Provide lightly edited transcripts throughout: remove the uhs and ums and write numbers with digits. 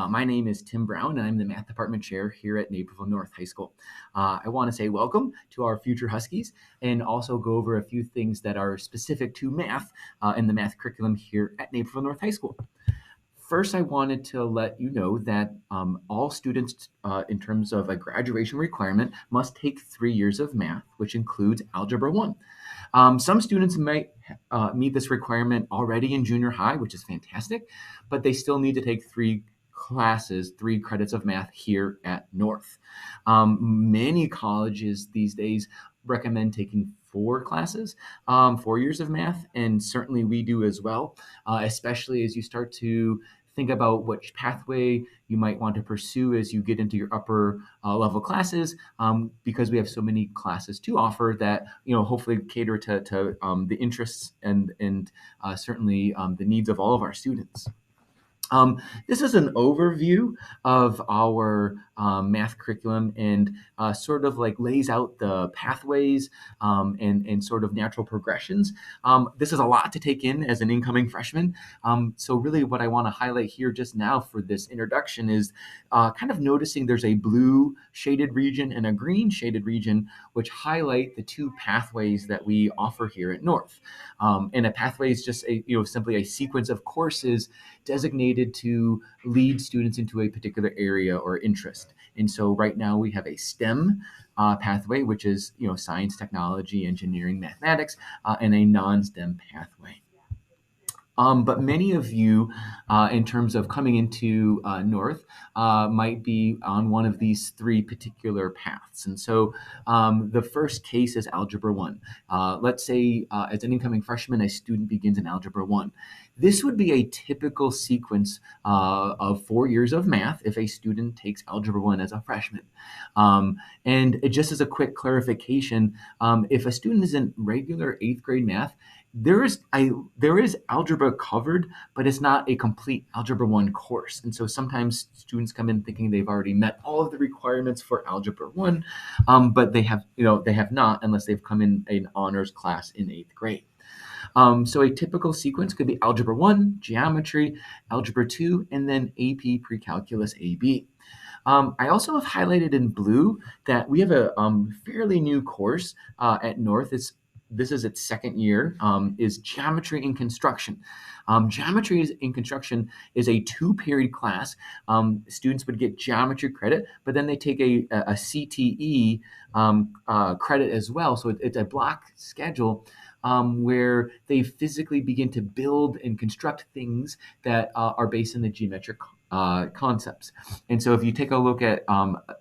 My name is Tim Brown, and I'm the math department chair here at Naperville North High School. I want to say welcome to our future Huskies and also go over a few things that are specific to math in the math curriculum here at Naperville North High School. First, I wanted to let you know that all students, in terms of a graduation requirement, must take 3 years of math, which includes Algebra I. Some students might meet this requirement already in junior high, which is fantastic, but they still need to take 3 credits of math here at North. Many colleges these days recommend taking 4 classes, 4 years of math, and certainly we do as well, especially as you start to think about which pathway you might want to pursue as you get into your upper level classes, because we have so many classes to offer that hopefully cater to the interests and certainly the needs of all of our students. This is an overview of our math curriculum and sort of like lays out the pathways and sort of natural progressions. This is a lot to take in as an incoming freshman. So really what I want to highlight here just now for this introduction is kind of noticing there's a blue shaded region and a green shaded region, which highlight the 2 pathways that we offer here at North. And a pathway is just simply a sequence of courses designated to lead students into a particular area or interest. And so right now we have a STEM pathway, which is science, technology, engineering, mathematics, and a non-STEM pathway. But many of you, in terms of coming into North, might be on one of these 3 particular paths. And so the first case is Algebra I. Let's say as an incoming freshman, a student begins in Algebra I. This would be a typical sequence of 4 years of math if a student takes Algebra I as a freshman. And just as a quick clarification, if a student is in regular 8th grade math, there is algebra covered, but it's not a complete Algebra I course. And so sometimes students come in thinking they've already met all of the requirements for Algebra I, but they have not unless they've come in an honors class in 8th grade. So a typical sequence could be Algebra I, Geometry, Algebra II, and then AP Pre-Calculus AB. I also have highlighted in blue that we have a fairly new course at North. This is its 2nd year, is Geometry in Construction. Geometry in Construction is a 2-period class. Students would get geometry credit, but then they take a CTE credit as well. So it's a block schedule where they physically begin to build and construct things that are based in the geometric concepts. And so if you take a look at,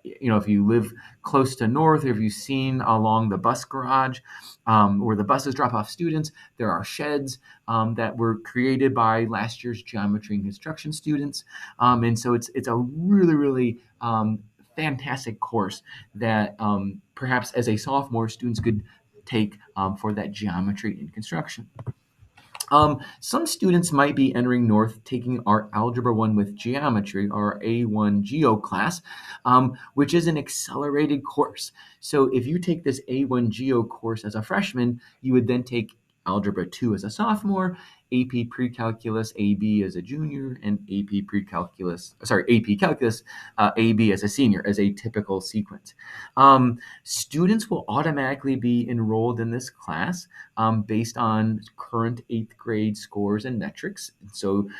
if you live close to North, or if you've seen along the bus garage where the buses drop off students, there are sheds that were created by last year's geometry and construction students. And so it's a really, really fantastic course that perhaps as a sophomore, students could take for that geometry in construction. Some students might be entering North taking our Algebra I with Geometry, or A1 Geo class, which is an accelerated course. So if you take this A1 Geo course as a freshman, you would then take Algebra II as a sophomore, AP Pre-Calculus AB as a junior, and AP Calculus AB as a senior, as a typical sequence. Students will automatically be enrolled in this class based on current 8th grade scores and metrics. So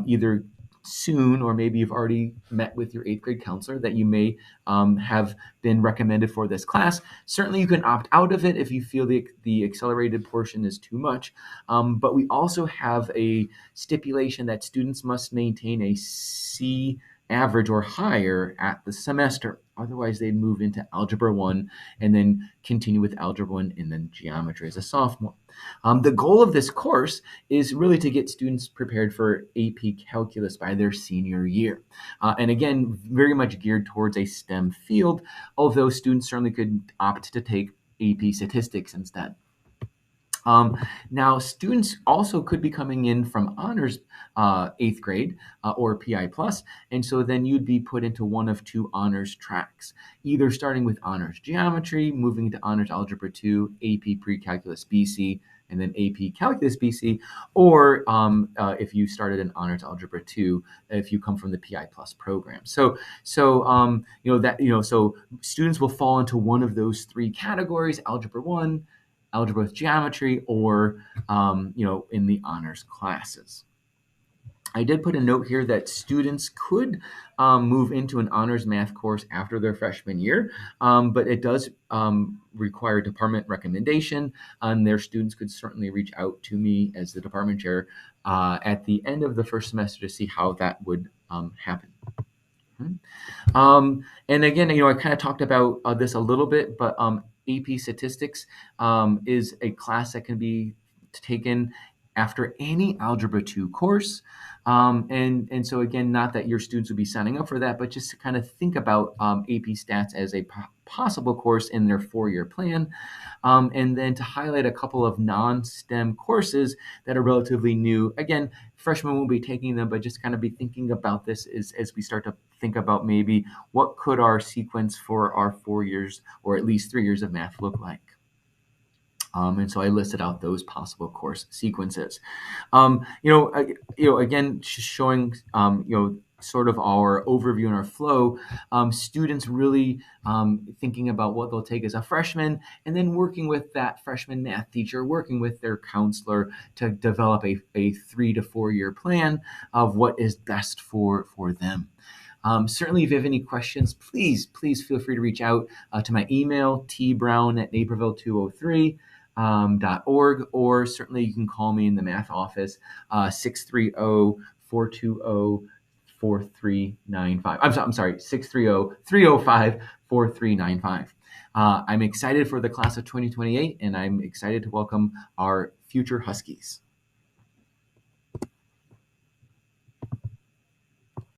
either soon, or maybe you've already met with your 8th grade counselor that you may have been recommended for this class. Certainly you can opt out of it if you feel the accelerated portion is too much. But we also have a stipulation that students must maintain a C average or higher at the semester. Otherwise, they move into Algebra I and then continue with Algebra I and then Geometry as a sophomore. The goal of this course is really to get students prepared for AP Calculus by their senior year. And again, very much geared towards a STEM field, although students certainly could opt to take AP Statistics instead. Now, students also could be coming in from honors 8th grade or PI plus, and so then you'd be put into one of 2 honors tracks, either starting with honors geometry, moving into honors algebra 2, AP pre-calculus BC, and then AP Calculus BC, or if you started an honors Algebra II, if you come from the PI Plus program. So so students will fall into one of those three categories: Algebra I, Algebra with Geometry, or in the honors classes. I did put a note here that students could move into an honors math course after their freshman year, but it does require department recommendation, and their students could certainly reach out to me as the department chair at the end of the first semester to see how that would happen. And again, I kind of talked about this a little bit, but AP Statistics is a class that can be taken after any Algebra 2 course. And so again, not that your students would be signing up for that, but just to kind of think about AP Stats as a possible course in their 4-year plan. And then to highlight a couple of non-STEM courses that are relatively new. Again, freshmen won't be taking them, but just kind of be thinking about this as we start to think about maybe what could our sequence for our 4 years or at least 3 years of math look like. And so I listed out those possible course sequences. Again, just showing, sort of our overview and our flow, students really thinking about what they'll take as a freshman, and then working with that freshman math teacher, working with their counselor to develop a 3 to 4 year plan of what is best for them. Certainly, if you have any questions, please feel free to reach out to my email, tbrown@naperville203. .org, or certainly you can call me in the math office, 630-420-4395. I'm sorry, 630-305-4395. I'm excited for the class of 2028, and I'm excited to welcome our future Huskies.